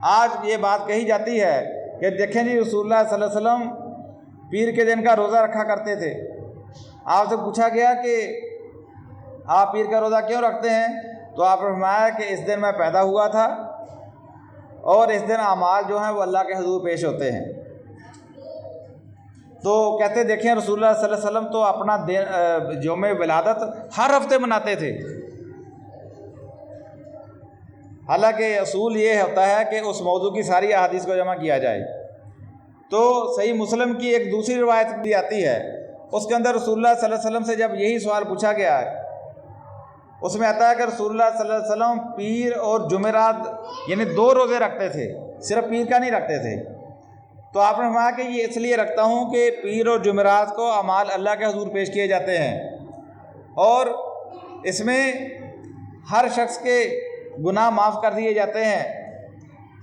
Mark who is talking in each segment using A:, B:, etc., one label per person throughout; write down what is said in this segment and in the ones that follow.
A: आज ये बात कही जाती है कि देखें जी रसूलुल्लाह सल्लल्लाहु अलैहि वसल्लम पीर के दिन का रोज़ा रखा करते थे। आपसे पूछा गया कि आप पीर का रोज़ा क्यों रखते हैं, तो आपने फरमाया कि इस दिन मैं पैदा हुआ था और इस दिन अमाल जो हैं वो अल्लाह के हुजूर पेश होते हैं। तो कहते देखें रसूलुल्लाह सल्लल्लाहु अलैहि वसल्लम तो अपना दिन यौम विलादत हर हफ्ते मनाते थे। हालांकि असूल ये होता है कि उस मौजू की सारी अहादीस को जमा किया जाए। तो सही मुस्लिम की एक दूसरी रिवायत भी आती है, उसके अंदर रसूलुल्लाह सल्लल्लाहु अलैहि वसल्लम से जब यही सवाल पूछा गया है, उसमें आता है कि रसूलुल्लाह सल्लल्लाहु अलैहि वसल्लम पीर और जुमेरात यानी 2 रोज़े रखते थे, सिर्फ पीर का नहीं रखते थे। तो आपने फरमाया कि ये इसलिए रखता हूँ कि पीर और जुमेरात को अमाल अल्लाह के हुजूर पेश किए जाते हैं और इसमें हर शख्स के गुनाह माफ़ कर दिए जाते हैं,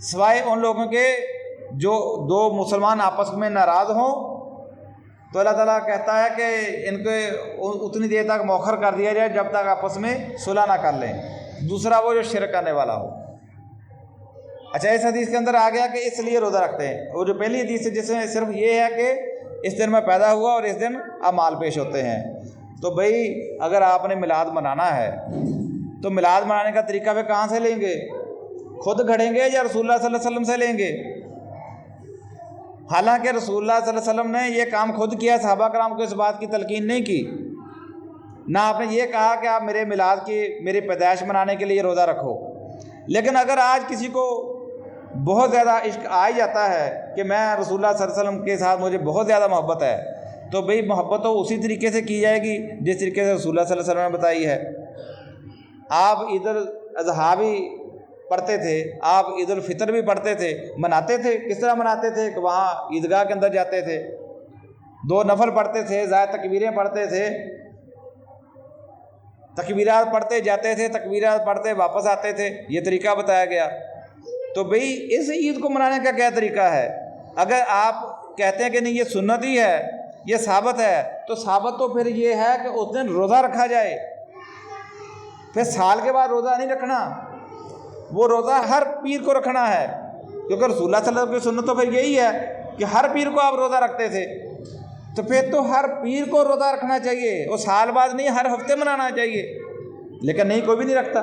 A: सिवाय उन लोगों के जो 2 मुसलमान आपस में नाराज़ हों, तो अल्लाह ताला कहता है कि इनके उतनी देर तक मौखर कर दिया जाए जब तक आपस में सुलह ना कर लें। दूसरा वो जो शिरक करने वाला हो। अच्छा, इस हदीस के अंदर आ गया कि इसलिए रोज़ा रखते हैं। और जो पहली हदीस है जिसमें सिर्फ ये है कि इस दिन मैं पैदा हुआ और इस दिन अमाल पेश होते हैं। तो भाई अगर आपने मिलाद मनाना है तो मिलाद मनाने का तरीका वे कहाँ से लेंगे? खुद घड़ेंगे या रसूलुल्लाह सल्लल्लाहु अलैहि वसल्लम से लेंगे? हालांकि रसूलुल्लाह सल्लल्लाहु अलैहि वसल्लम ने ये काम खुद किया, सहाबा कराम को इस बात की तलकीन नहीं की। ना आपने ये कहा कि आप मेरे मिलाद की मेरी पैदाइश मनाने के लिए रोज़ा रखो। लेकिन अगर आज किसी को बहुत ज़्यादा इश्क आ ही जाता है कि मैं रसूलुल्लाह सल्लल्लाहु अलैहि वसल्लम के साथ मुझे बहुत ज़्यादा मोहब्बत है, तो भाई मोहब्बत तो उसी तरीके से की जाएगी जिस तरीके से रसूलुल्लाह सल्लल्लाहु अलैहि वसल्लम ने बताई है। आप ईद उल अज़हा भी पढ़ते थे, आप ईद उल फितर भी पढ़ते थे, मनाते थे। किस तरह मनाते थे कि वहाँ ईदगाह के अंदर जाते थे, 2 नफल पढ़ते थे, ज़ायद तकबीरें पढ़ते थे, तकबीरात पढ़ते जाते थे, तकबीरात पढ़ते वापस आते थे। ये तरीका बताया गया। तो भाई इस ईद को मनाने का क्या तरीका है? अगर आप कहते हैं कि नहीं ये सुन्नत ही है, ये साबित है, तो साबित तो फिर ये है कि उस दिन रोज़ा रखा जाए। फिर साल के बाद रोज़ा नहीं रखना, वो रोज़ा हर पीर को रखना है, क्योंकि रसूलुल्लाह सल्लल्लाहु अलैहि वसल्लम की सुन्नत तो फिर यही है कि हर पीर को आप रोज़ा रखते थे। तो फिर तो हर पीर को रोज़ा रखना चाहिए, वो साल बाद नहीं हर हफ्ते मनाना चाहिए। लेकिन नहीं, कोई भी नहीं रखता।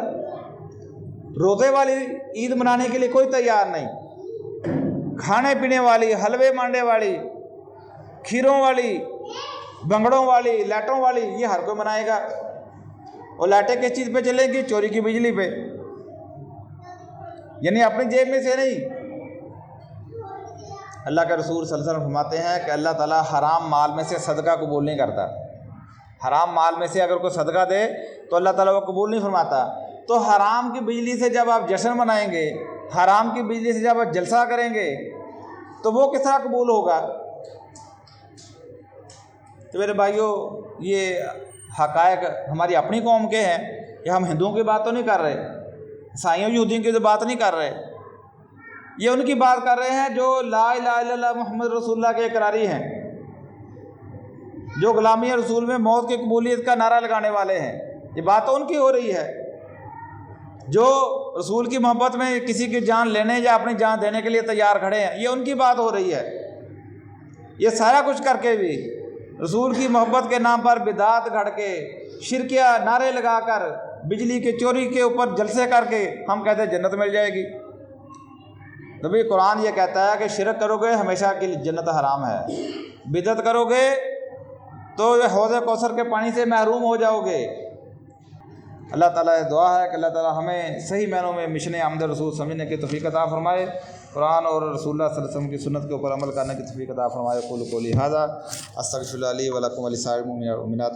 A: रोज़े वाली ईद मनाने के लिए कोई तैयार नहीं। खाने पीने वाली, हलवे मांडे वाली, खीरों वाली, भंगड़ों वाली, लाइटों वाली, ये हर कोई मनाएगा। और लाइटें किस चीज़ पे चलेंगी? चोरी की बिजली पे, यानी अपनी जेब में से नहीं। अल्लाह के रसूल सल्लल्लाहु अलैहि वसल्लम फरमाते हैं कि अल्लाह ताला हराम माल में से सदका कबूल नहीं करता। हराम माल में से अगर कोई सदका दे तो अल्लाह ताला वो कबूल नहीं फरमाता। तो हराम की बिजली से जब आप जश्न मनाएंगे, हराम की बिजली से जब आप जलसा करेंगे, तो वो किस तरह कबूल होगा? तो मेरे भाइयों, ये हक़ाइक़ हमारी अपनी कौम के हैं। ये हम हिंदुओं की बात तो नहीं कर रहे, ईसाइयों यहूदियों की तो बात नहीं कर रहे। ये उनकी बात कर रहे हैं जो ला इलाहा इल्लल्लाह मुहम्मद रसूलुल्लाह के इकरारी हैं, जो गुलामी रसूल में मौत की कबूलियत का नारा लगाने वाले हैं। ये बात तो उनकी हो रही है जो रसूल की मोहब्बत में किसी की जान लेने या अपनी जान देने के लिए तैयार खड़े हैं। ये उनकी बात हो रही है। ये सारा कुछ करके भी रसूल की मोहब्बत के नाम पर बिदात घड़ के, शिरकिया नारे लगाकर, बिजली के चोरी के ऊपर जलसे करके हम कहते हैं जन्नत मिल जाएगी। तो भाई कुरान ये कहता है कि शिरक करोगे हमेशा के लिए जन्नत हराम है, बिदअत करोगे तो हौज़ कौसर के पानी से महरूम हो जाओगे। अल्लाह ताला से दुआ है कि अल्लाह ताला हमें सही मायनों में मिशन आमद रसूल समझने की तौफीक अता फरमाए, कुरान और रसूलुल्लाह सल्लल्लाहु अलैहि वसल्लम की सुन्नत के ऊपर अमल करने की तौफीक अता फरमाए। क़ुल क़ौली हाज़ा अस्तग़फ़िरुल्लाह ली व लकुम व लिसाइरिल मुमिनीना वल मुमिनात।